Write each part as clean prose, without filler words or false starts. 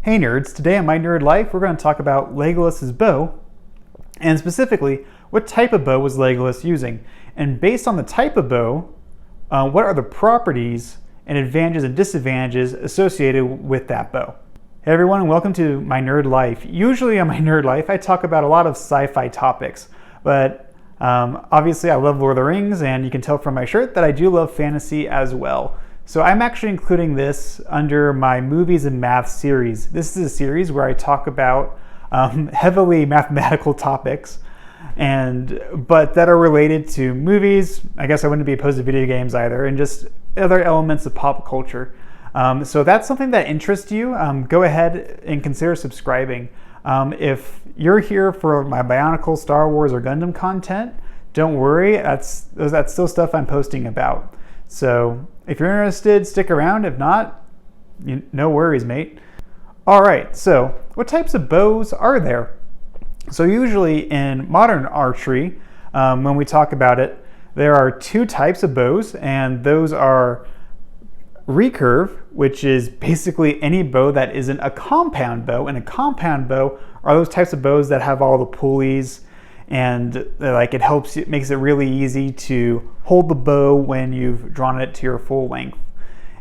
Hey nerds, today on My Nerd Life we're going to talk about Legolas's bow, and specifically what type of bow was Legolas using, and based on the type of bow, what are the properties and advantages and disadvantages associated with that bow. Hey everyone, and welcome to My Nerd Life. Usually on My Nerd Life I talk about a lot of sci-fi topics, but obviously I love Lord of the Rings, and you can tell from my shirt that I do love fantasy as well. So I'm actually including this under my movies and math series. This is a series where I talk about heavily mathematical topics, but that are related to movies. I guess I wouldn't be opposed to video games either, and just other elements of pop culture. So if that's something that interests you, go ahead and consider subscribing. If you're here for my Bionicle, Star Wars, or Gundam content, don't worry, that's still stuff I'm posting about. So if you're interested, stick around. If not, no worries, mate. All right, so what types of bows are there? So usually in modern archery, when we talk about it, there are two types of bows, and those are recurve, which is basically any bow that isn't a compound bow, and a compound bow are those types of bows that have all the pulleys, and it makes it really easy to hold the bow when you've drawn it to your full length.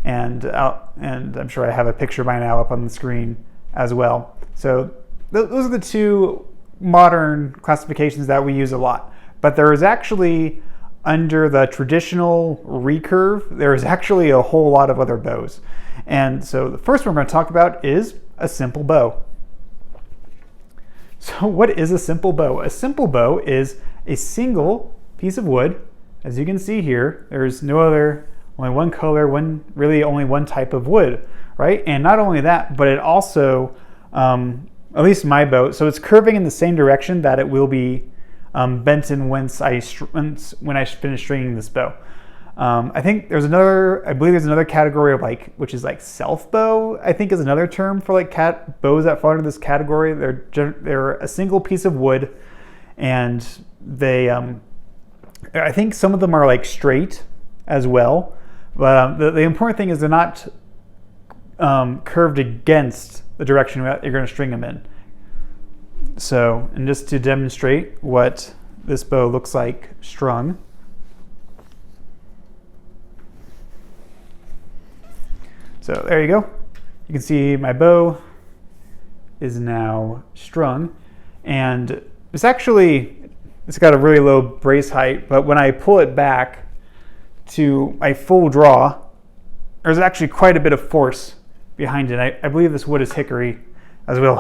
And I'm sure I have a picture by now up on the screen as well. So those are the two modern classifications that we use a lot. But there is actually, under the traditional recurve, there is actually a whole lot of other bows. And so the first one we're going to talk about is a simple bow. So what is a simple bow? A simple bow is a single piece of wood. As you can see here, there's only one color, only one type of wood, right? And not only that, but it also, at least my bow, so it's curving in the same direction that it will be bent in when I finish stringing this bow. I believe there's another category of which is self bow, I think is another term for bows that fall into this category. They're a single piece of wood, and they, I think some of them are straight as well, but the important thing is they're not curved against the direction that you're going to string them in. So, and just to demonstrate what this bow looks like strung. So there you go. You can see my bow is now strung, and it's got a really low brace height, but when I pull it back to my full draw, there's actually quite a bit of force behind it. I believe this wood is hickory as well.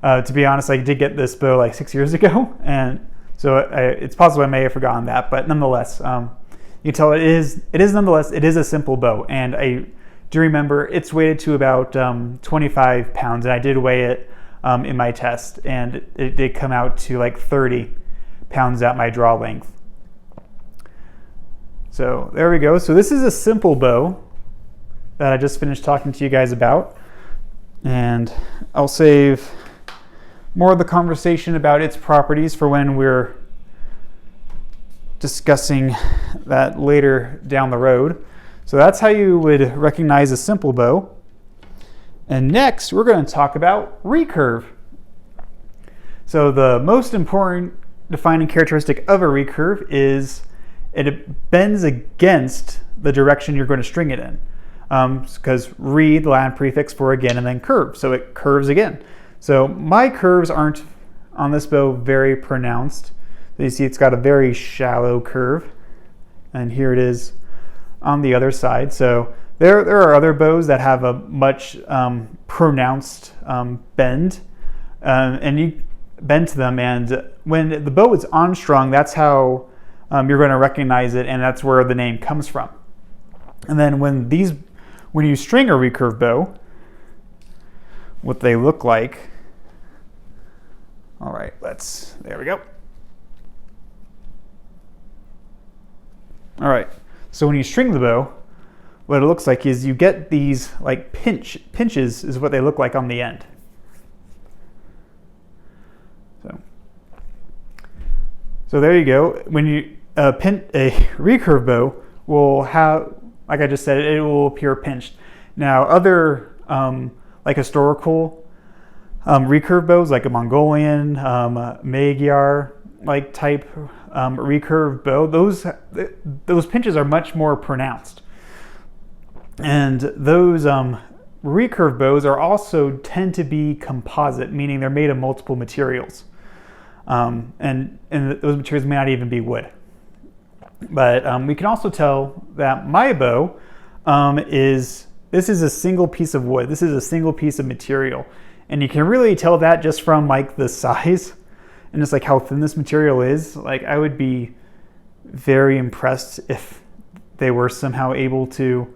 To be honest, I did get this bow 6 years ago, and so it's possible I may have forgotten that, but nonetheless, you can tell it is a simple bow, and I do remember it's weighted to about 25 pounds, and I did weigh it in my test, and it did come out to 30 pounds at my draw length. So there we go. So this is a simple bow that I just finished talking to you guys about, and I'll save more of the conversation about its properties for when we're discussing that later down the road. So that's how you would recognize a simple bow. And next, we're going to talk about recurve. So the most important defining characteristic of a recurve is it bends against the direction you're going to string it in. Because re, the Latin prefix for again, and then curve. So it curves again. So my curves aren't on this bow very pronounced. So you see it's got a very shallow curve. And here it is on the other side. So there are other bows that have a much pronounced bend, and you bend to them, and when the bow is unstrung, that's how you're going to recognize it, and that's where the name comes from. And then when you string a recurve bow, what they look like. All right, there we go. All right. So when you string the bow, what it looks like is you get these pinches is what they look like on the end. So there you go. When you a recurve bow will have, like I just said, it will appear pinched. Now other like historical recurve bows, like a Mongolian, Magyar like type recurve bow. Those pinches are much more pronounced, and those recurve bows are also tend to be composite, meaning they're made of multiple materials, and those materials may not even be wood. But we can also tell that my bow this is a single piece of wood. This is a single piece of material. And you can really tell that just from like the size and just like how thin this material is. Like I would be very impressed if they were somehow able to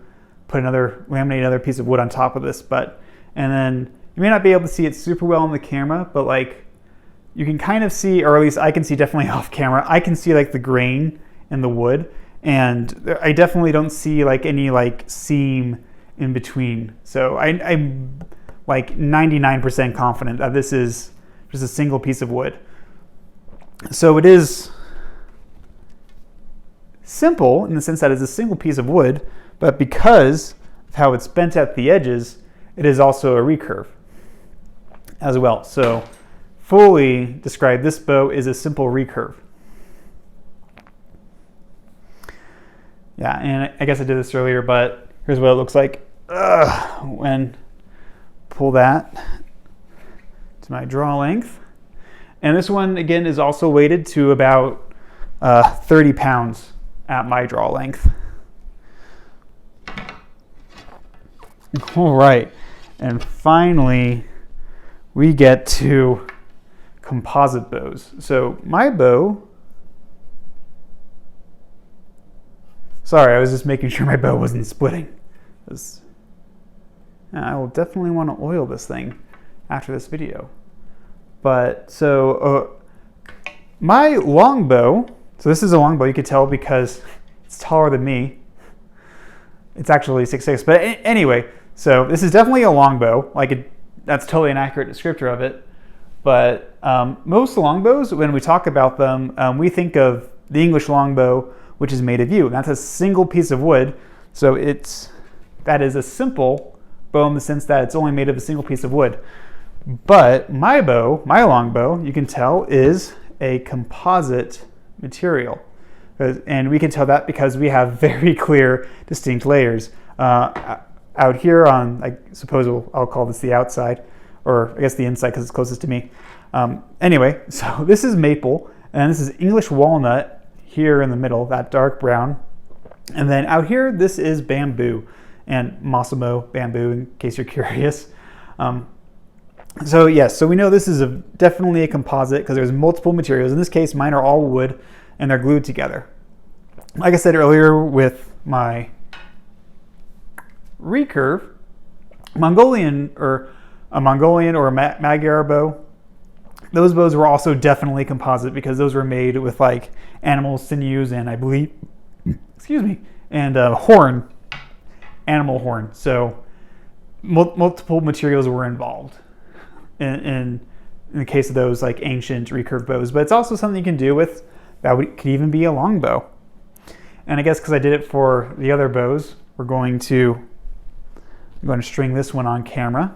laminate another piece of wood on top of this. And then you may not be able to see it super well on the camera, but like you can kind of see, or at least I can see definitely off camera, I can see like the grain in the wood. And I definitely don't see like any like seam in between. So I'm like 99% confident that this is just a single piece of wood. So it is simple in the sense that it's a single piece of wood, but because of how it's bent at the edges, it is also a recurve as well. So fully described, this bow is a simple recurve. Yeah, and I guess I did this earlier, but here's what it looks like when pull that to my draw length. And this one, again, is also weighted to about 30 pounds at my draw length. All right, and finally, we get to composite bows. So my bow, sorry, I was just making sure my bow wasn't splitting. I will definitely want to oil this thing after this video. But so my longbow, so this is a longbow, you could tell because it's taller than me. It's actually 6'6", but anyway, so this is definitely a longbow. That's totally an accurate descriptor of it. But most longbows, when we talk about them, we think of the English longbow, which is made of yew. That's a single piece of wood. So that is a simple bow in the sense that it's only made of a single piece of wood. But my bow, my longbow, you can tell is a composite material. And we can tell that because we have very clear, distinct layers. Out here on, I suppose I'll call this the outside, or I guess the inside because it's closest to me. Anyway, so this is maple, and this is English walnut here in the middle, that dark brown. And then out here, this is bamboo, and Massimo bamboo, in case you're curious. So yes, so we know this is definitely a composite because there's multiple materials. In this case, mine are all wood, and they're glued together. Like I said earlier with my recurve, Mongolian or a Magyar bow, those bows were also definitely composite because those were made with like animal sinews and I believe, and animal horn. So multiple materials were involved in the case of those like ancient recurve bows. But it's also something you can do with that could even be a longbow. And I guess because I did it for the other bows, I'm going to string this one on camera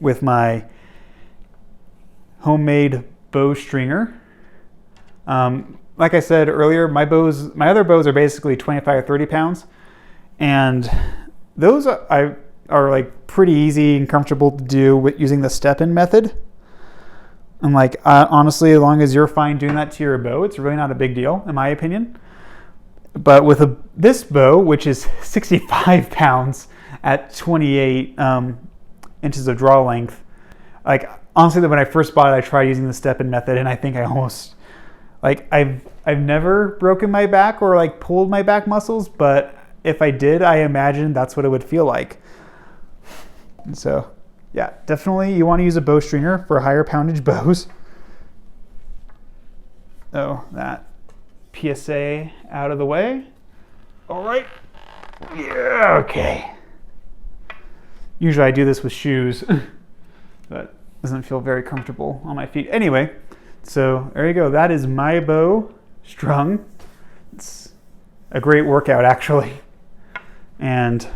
with my homemade bow stringer. Like I said earlier, my other bows are basically 25 or 30 pounds, and those are like pretty easy and comfortable to do with using the step-in method. And like honestly, as long as you're fine doing that to your bow, it's really not a big deal in my opinion. But with this bow, which is 65 pounds at 28 inches of draw length, like honestly, when I first bought it, I tried using the step-in method, and I think I almost, like, I've never broken my back or like pulled my back muscles, but if I did, I imagine that's what it would feel like. And so, yeah, definitely you want to use a bow stringer for higher poundage bows. Oh, that PSA out of the way. All right. Yeah, okay. Usually I do this with shoes, but it doesn't feel very comfortable on my feet. Anyway, so there you go. That is my bow strung. It's a great workout, actually. And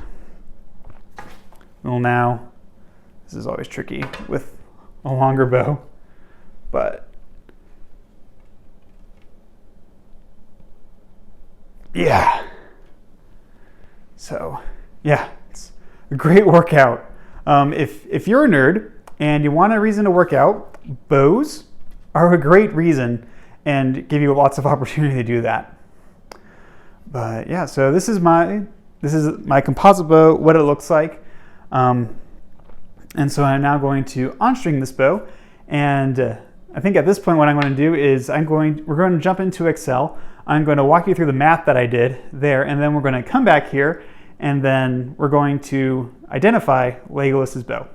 we'll now This is always tricky with a longer bow, but yeah. So yeah, it's a great workout. If you're a nerd and you want a reason to work out, bows are a great reason and give you lots of opportunity to do that. But yeah, so this is my composite bow, what it looks like. And so I'm now going to unstring this bow, and I think at this point what I'm going to do is we're going to jump into Excel. I'm going to walk you through the math that I did there, and then we're going to come back here, and then we're going to identify Legolas's bow.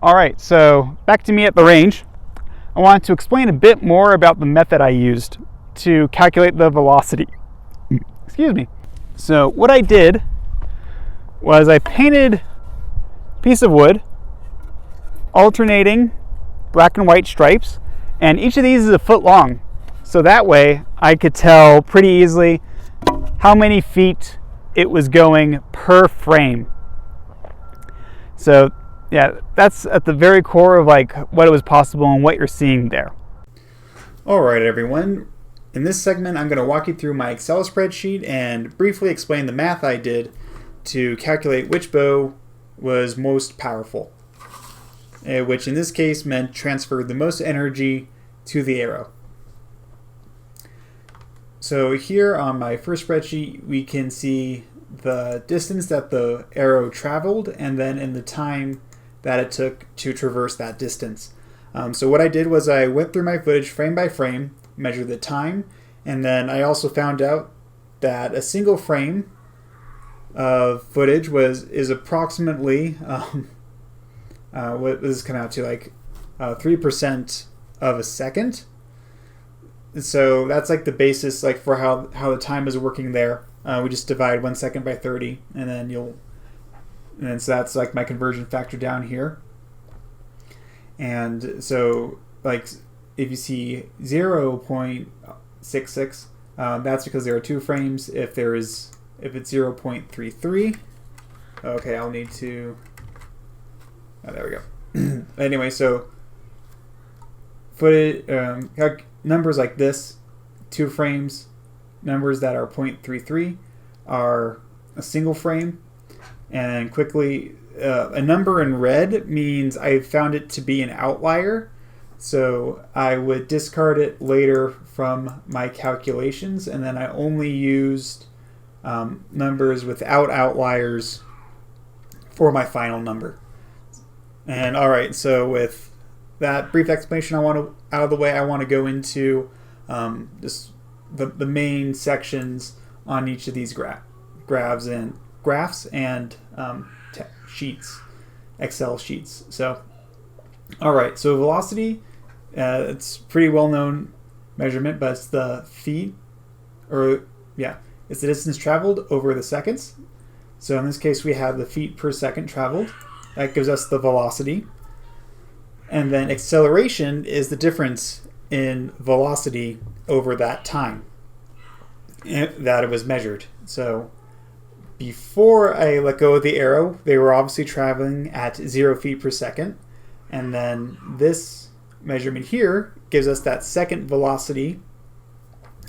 All right, so back to me at the range. I wanted to explain a bit more about the method I used to calculate the velocity. Excuse me. So what I did was I painted a piece of wood, alternating black and white stripes, and each of these is a foot long. So that way I could tell pretty easily how many feet it was going per frame. So yeah, that's at the very core of like what was possible and what you're seeing there. All right, everyone. In this segment, I'm going to walk you through my Excel spreadsheet and briefly explain the math I did to calculate which bow was most powerful, which in this case meant transferred the most energy to the arrow. So here on my first spreadsheet, we can see the distance that the arrow traveled and then in the time that it took to traverse that distance. So what I did was I went through my footage frame by frame, measured the time, and then I also found out that a single frame of footage is approximately what does this come out to, like 3% of a second. So that's like the basis, like for how the time is working there. We just divide 1 second by 30, and then so that's like my conversion factor down here. And so like if you see 0.66, that's because there are 2 frames. If it's 0.33, okay, I'll need to, there we go. Anyway, so footage, numbers like this, 2 frames, numbers that are 0.33 are a single frame. And quickly, a number in red means I found it to be an outlier, so I would discard it later from my calculations, and then I only used numbers without outliers for my final number. And all right, so with that brief explanation out of the way, I want to go into just the main sections on each of these graphs and sheets, Excel sheets. So, all right. So velocity, it's pretty well-known measurement, but it's the feet, it's the distance traveled over the seconds. So in this case, we have the feet per second traveled. That gives us the velocity. And then acceleration is the difference in velocity over that time that it was measured. So before I let go of the arrow, they were obviously traveling at 0 feet per second. And then this measurement here gives us that second velocity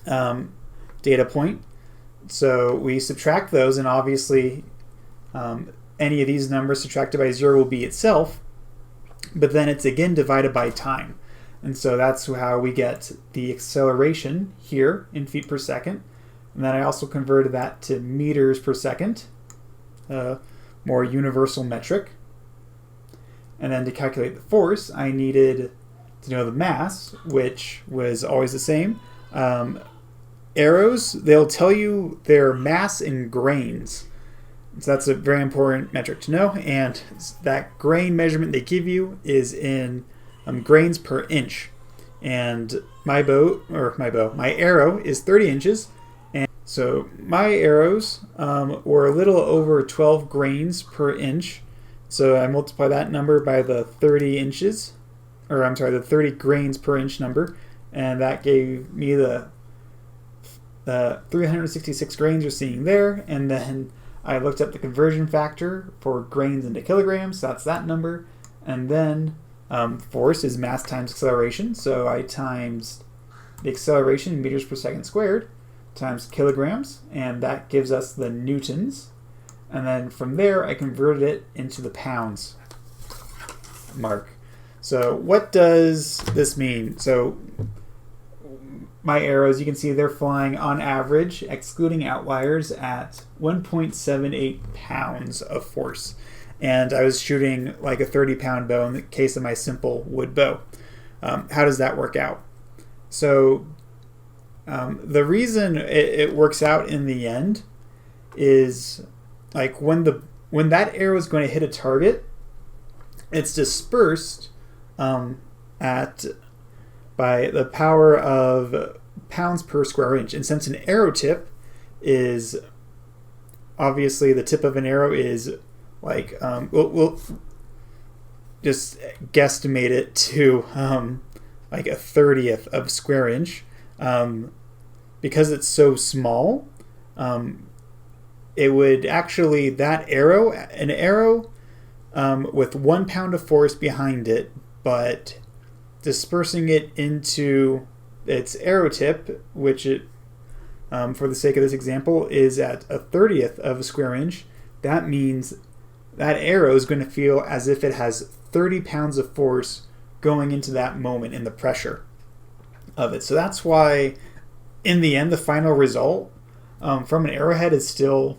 data point. So we subtract those, and obviously any of these numbers subtracted by 0 will be itself, but then it's again divided by time. And so that's how we get the acceleration here in feet per second. And then I also converted that to meters per second, more universal metric. And then to calculate the force, I needed to know the mass, which was always the same. Arrows, they'll tell you their mass in grains. So that's a very important metric to know. And that grain measurement they give you is in grains per inch. And my arrow is 30 inches. And so my arrows were a little over 12 grains per inch. So I multiply that number by the 30 inches, or I'm sorry, the 30 grains per inch number. And that gave me the 366 grains you're seeing there. And then I looked up the conversion factor for grains into kilograms. So that's that number. And then force is mass times acceleration. So I times the acceleration in meters per second squared times kilograms. And that gives us the newtons. And then from there, I converted it into the pounds mark. So what does this mean? So my arrows, you can see they're flying on average, excluding outliers, at 1.78 pounds of force. And I was shooting like a 30-pound bow in the case of my simple wood bow. How does that work out? So the reason it works out in the end is like when that arrow is going to hit a target, it's dispersed by the power of pounds per square inch. And since an arrow tip is obviously the tip of an arrow is like we'll just guesstimate it to like a 30th of square inch, because it's so small. It would actually, an arrow with 1 pound of force behind it, but dispersing it into its arrow tip, which it, for the sake of this example, is at a 30th of a square inch, that means that arrow is going to feel as if it has 30 pounds of force going into that moment in the pressure of it. So that's why, in the end, the final result from an arrowhead is still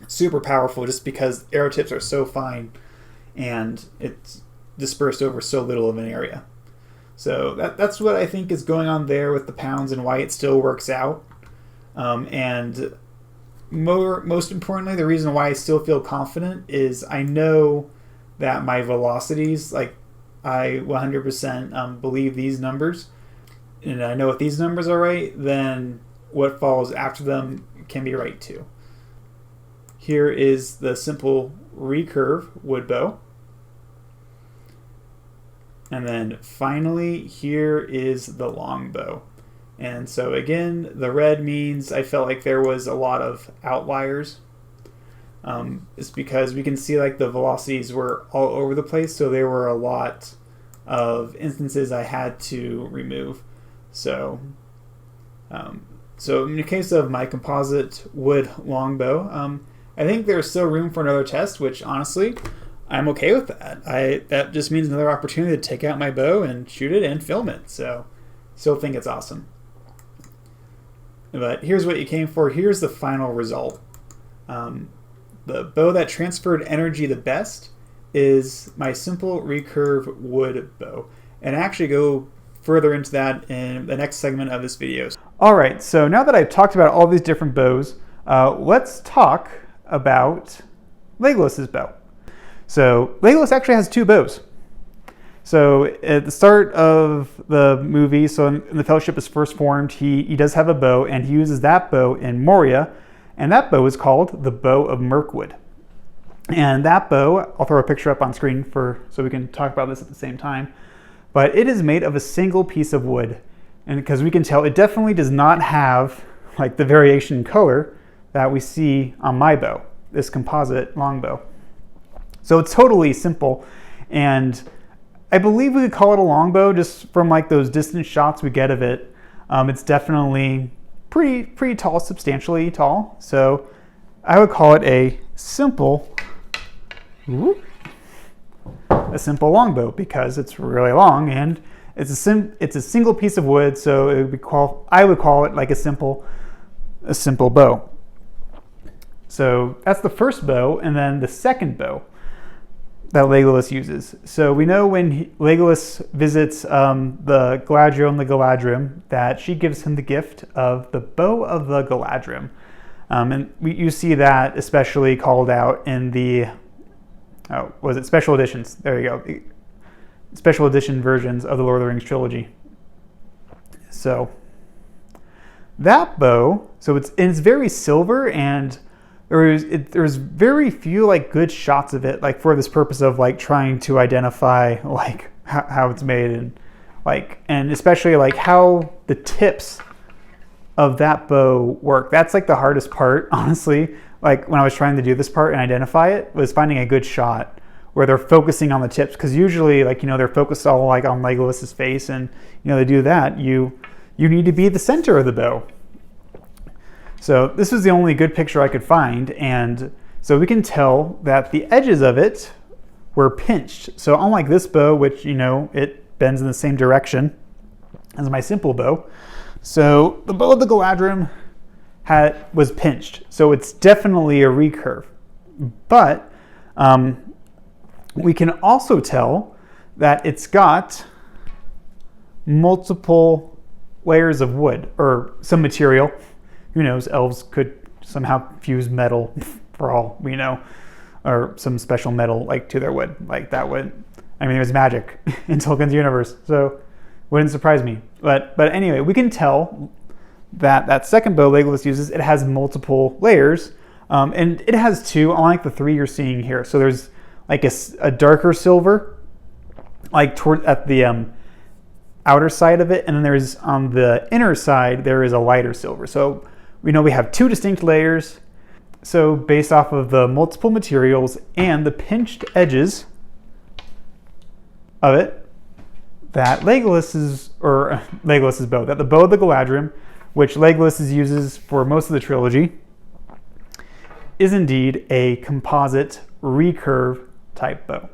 super powerful, just because arrow tips are so fine and it's dispersed over so little of an area. So that's what I think is going on there with the pounds and why it still works out. And most importantly, the reason why I still feel confident is I know that my velocities, like I 100% believe these numbers, and I know if these numbers are right, then what follows after them can be right too. Here is the simple recurve wood bow. And then finally, here is the long bow. And so again, the red means I felt like there was a lot of outliers. It's because we can see like the velocities were all over the place, so there were a lot of instances I had to remove. So in the case of my composite wood longbow, I think there's still room for another test, which honestly, I'm okay with that. That just means another opportunity to take out my bow and shoot it and film it. So still think it's awesome. But here's what you came for. Here's the final result. The bow that transferred energy the best is my simple recurve wood bow. And I actually go further into that in the next segment of this video. All right, so now that I've talked about all these different bows, let's talk about Legolas's bow. So Legolas actually has two bows. So at the start of the movie, so when the Fellowship is first formed, he does have a bow, and he uses that bow in Moria, and that bow is called the Bow of Mirkwood. And that bow, I'll throw a picture up on screen so we can talk about this at the same time, but it is made of a single piece of wood. And because we can tell, it definitely does not have like the variation in color that we see on my bow, this composite longbow. So it's totally simple, and I believe we could call it a longbow just from like those distant shots we get of it. It's definitely pretty tall, substantially tall. So I would call it a simple longbow because it's really long and it's a single piece of wood, so I would call it like a simple bow. So that's the first bow, and then the second bow that Legolas uses. So we know when Legolas visits the Galadrihm, that she gives him the gift of the Bow of the Galadrihm. And you see that especially called out in the, special editions? There you go. Special edition versions of the Lord of the Rings trilogy. So that bow, it's very silver, and there's very few like good shots of it, like for this purpose of like trying to identify like how it's made, and especially like how the tips of that bow work. That's like the hardest part, honestly. Like when I was trying to do this part and identify it, was finding a good shot where they're focusing on the tips, because usually like they're focused all like on Legolas's face, and to do that you need to be the center of the bow. So this was the only good picture I could find, and so we can tell that the edges of it were pinched. So unlike this bow, which it bends in the same direction as my simple bow, so the Bow of the Galadrihm was pinched. So it's definitely a recurve, but we can also tell that it's got multiple layers of wood or some material. Who knows, elves could somehow fuse metal for all we know, or some special metal like to their wood. Like that would, it was magic in Tolkien's universe, so wouldn't surprise me. But anyway, we can tell that second bow Legolas uses, it has multiple layers, and it has two, unlike the three you're seeing here. So there's like a darker silver, like at the outer side of it, and then there's on the inner side there is a lighter silver. So we know we have two distinct layers. So based off of the multiple materials and the pinched edges of it, that Legolas's bow, that the Bow of the Galadrihm, which Legolas uses for most of the trilogy, is indeed a composite recurve type bow.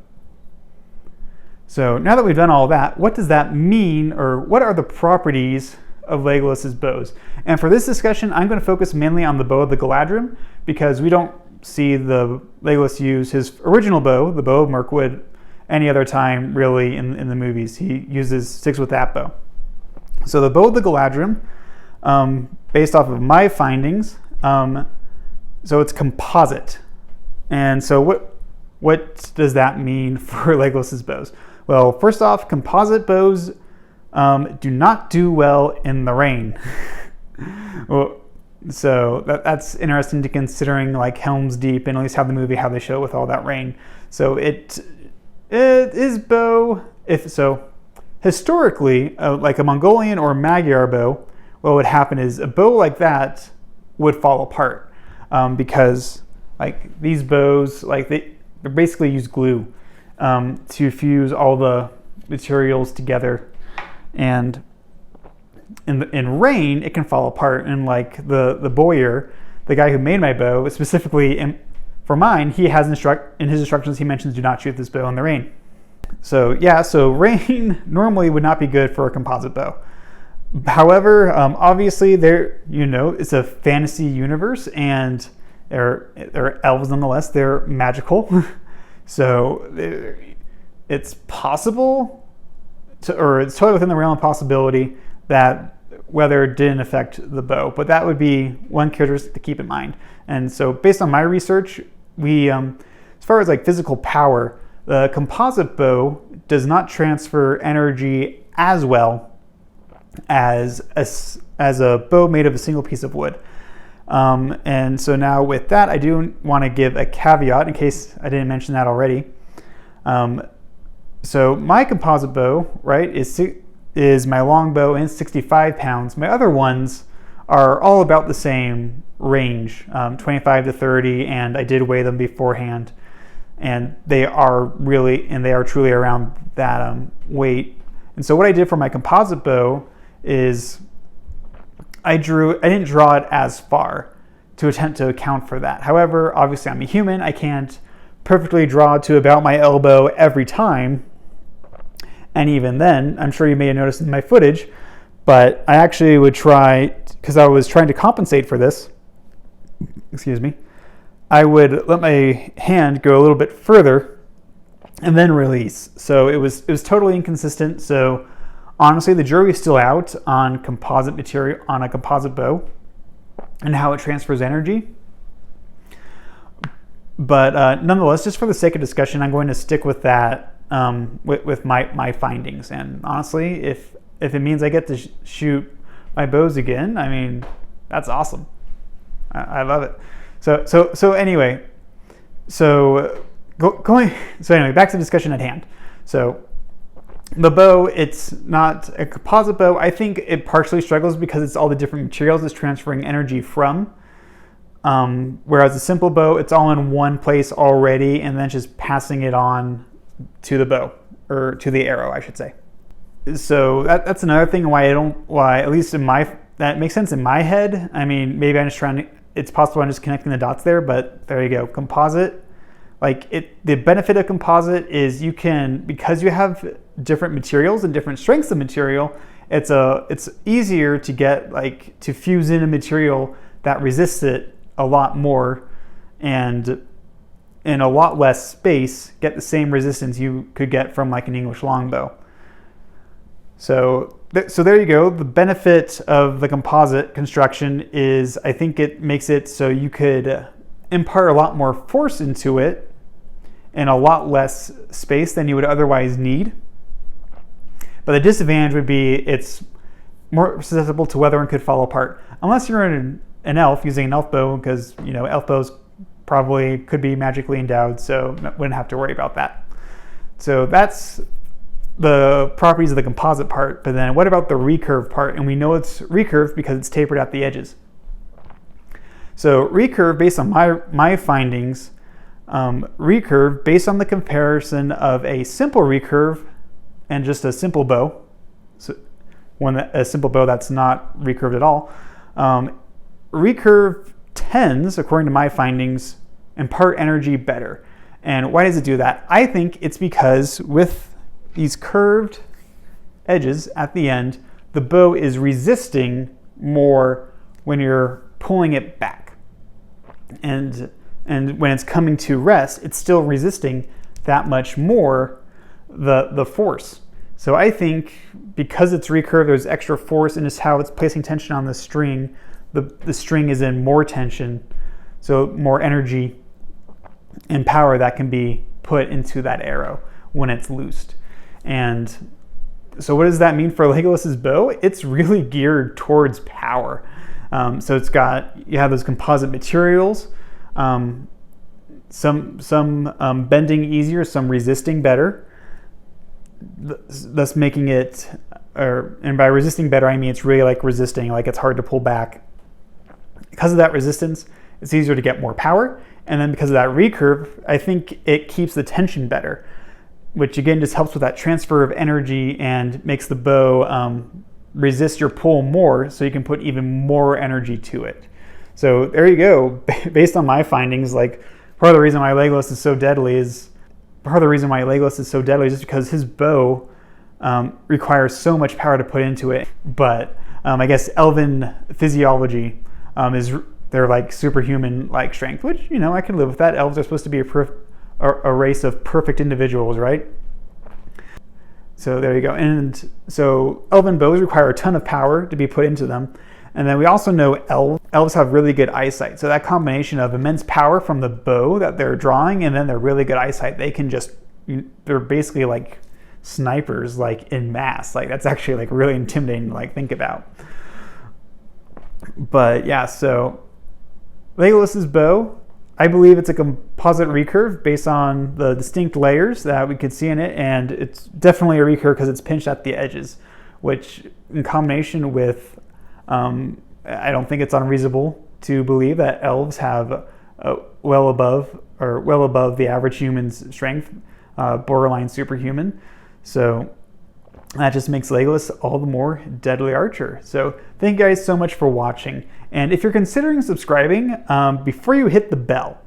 So now that we've done all that, what does that mean, or what are the properties of Legolas's bows? And for this discussion, I'm going to focus mainly on the Bow of the Galadrihm, because we don't see the Legolas use his original bow, the Bow of Mirkwood, any other time really in the movies. He sticks with that bow. So the Bow of the Galadrihm, based off of my findings, so it's composite. And so what does that mean for Legolas's bows? Well, first off, composite bows do not do well in the rain. Well, so that's interesting to considering, like Helm's Deep, and at least how they show it with all that rain. So it is bow, historically, like a Mongolian or Magyar bow, what would happen is a bow like that would fall apart, because like these bows, like they basically use glue to fuse all the materials together, and in rain it can fall apart. And like the bowyer, the guy who made my bow, specifically for mine, he has in his instructions, he mentions do not shoot this bow in the rain. So yeah, so rain normally would not be good for a composite bow. However, obviously it's a fantasy universe, and they're elves nonetheless. They're magical. So it's possible it's totally within the realm of possibility that weather didn't affect the bow, but that would be one characteristic to keep in mind. And so based on my research, we as far as like physical power, the composite bow does not transfer energy as well as a bow made of a single piece of wood. And so now with that, I do want to give a caveat in case I didn't mention that already. So my composite bow, right, is my long bow, and 65 pounds. My other ones are all about the same range, 25 to 30, and I did weigh them beforehand, and they are truly around that weight. And so what I did for my composite bow is I didn't draw it as far to attempt to account for that. However, obviously I'm a human. I can't perfectly draw to about my elbow every time. And even then, I'm sure you may have noticed in my footage, but I actually would try, because I was trying to compensate for this, excuse me, I would let my hand go a little bit further and then release. So it was totally inconsistent. So honestly, the jury is still out on composite material, on a composite bow, and how it transfers energy. But nonetheless, just for the sake of discussion, I'm going to stick with that, with my findings. And honestly, if it means I get to shoot my bows again, I mean, that's awesome. I love it. So anyway, anyway, back to the discussion at hand. So the bow, it's not a composite bow. I think it partially struggles because it's all the different materials it's transferring energy from. Whereas a simple bow, it's all in one place already, and then just passing it on to the bow, or to the arrow, I should say. So that's another thing why at least that makes sense in my head. I mean, maybe it's possible I'm just connecting the dots there, but there you go. Composite, the benefit of composite is because you have different materials and different strengths of material, it's easier to get, to fuse in a material that resists it a lot more, and in a lot less space get the same resistance you could get from an English longbow. So there you go. The benefit of the composite construction is I think it makes it so you could impart a lot more force into it in a lot less space than you would otherwise need. But the disadvantage would be it's more susceptible to weather and could fall apart. Unless you're an elf using an elf bow, because elf bows probably could be magically endowed, so wouldn't have to worry about that. So that's the properties of the composite part. But then what about the recurve part? And we know it's recurve because it's tapered at the edges. So recurve, based on my findings, recurve based on the comparison of a simple recurve and just a simple bow, a simple bow that's not recurved at all, recurve tends, according to my findings, impart energy better. And why does it do that? I think it's because with these curved edges at the end, the bow is resisting more when you're pulling it back. And when it's coming to rest, it's still resisting that much more the force. So I think because it's recurved, there's extra force in just how it's placing tension on the string. The string is in more tension, so more energy and power that can be put into that arrow when it's loosed. And so what does that mean for Legolas's bow? It's really geared towards power. So you have those composite materials, some bending easier, some resisting better, thus making it, and by resisting better, I mean it's really resisting, it's hard to pull back. Because of that resistance, it's easier to get more power. And then because of that recurve, I think it keeps the tension better, which again just helps with that transfer of energy and makes the bow resist your pull more, so you can put even more energy to it. So there you go. Based on my findings, part of the reason why Legolas is so deadly is just because his bow requires so much power to put into it. But I guess elven physiology they're superhuman strength, which I can live with that. Elves are supposed to be a race of perfect individuals, right? So there you go. And so elven bows require a ton of power to be put into them. And then we also know elves have really good eyesight. So that combination of immense power from the bow that they're drawing and then their really good eyesight, they're basically snipers in mass. That's actually really intimidating to think about. But yeah, so Legolas's bow, I believe it's a composite recurve based on the distinct layers that we could see in it, and it's definitely a recurve because it's pinched at the edges, which in combination with, I don't think it's unreasonable to believe that elves have well above the average human's strength, borderline superhuman. So that just makes Legolas all the more deadly archer. So thank you guys so much for watching. And if you're considering subscribing, before you hit the bell,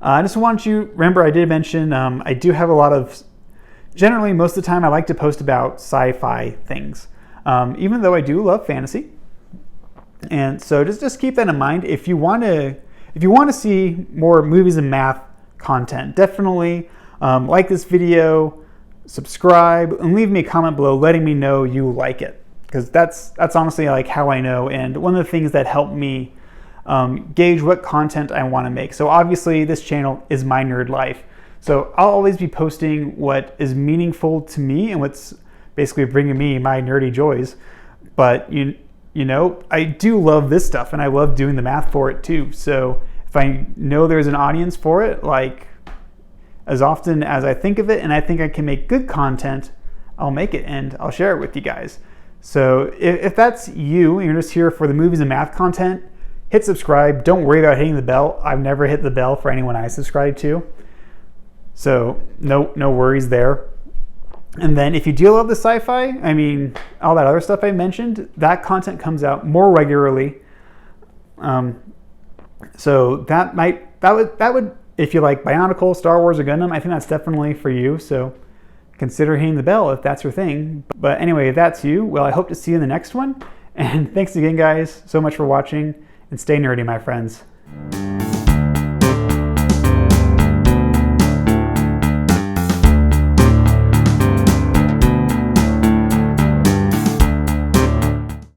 I just want you, remember I did mention I do have a lot of generally, most of the time, I like to post about sci-fi things, even though I do love fantasy. And so just keep that in mind. If you want to see more movies and math content, definitely like this video, subscribe, and leave me a comment below letting me know you like it, because that's honestly like how I know, and one of the things that helped me gauge what content I want to make. So obviously this channel is my nerd life, so I'll always be posting what is meaningful to me and what's basically bringing me my nerdy joys. But you know, I do love this stuff, and I love doing the math for it too. So if I know there's an audience for it, like as often as I think of it and I think I can make good content, I'll make it and I'll share it with you guys. So if that's you and you're just here for the movies and math content, hit subscribe. Don't worry about hitting the bell. I've never hit the bell for anyone I subscribe to. So no worries there. And then if you do love the sci-fi, I mean, all that other stuff I mentioned, that content comes out more regularly. So that would, if you like Bionicle, Star Wars, or Gundam, I think that's definitely for you. So consider hitting the bell if that's your thing. But anyway, if that's you, well, I hope to see you in the next one. And thanks again, guys, so much for watching, and stay nerdy, my friends.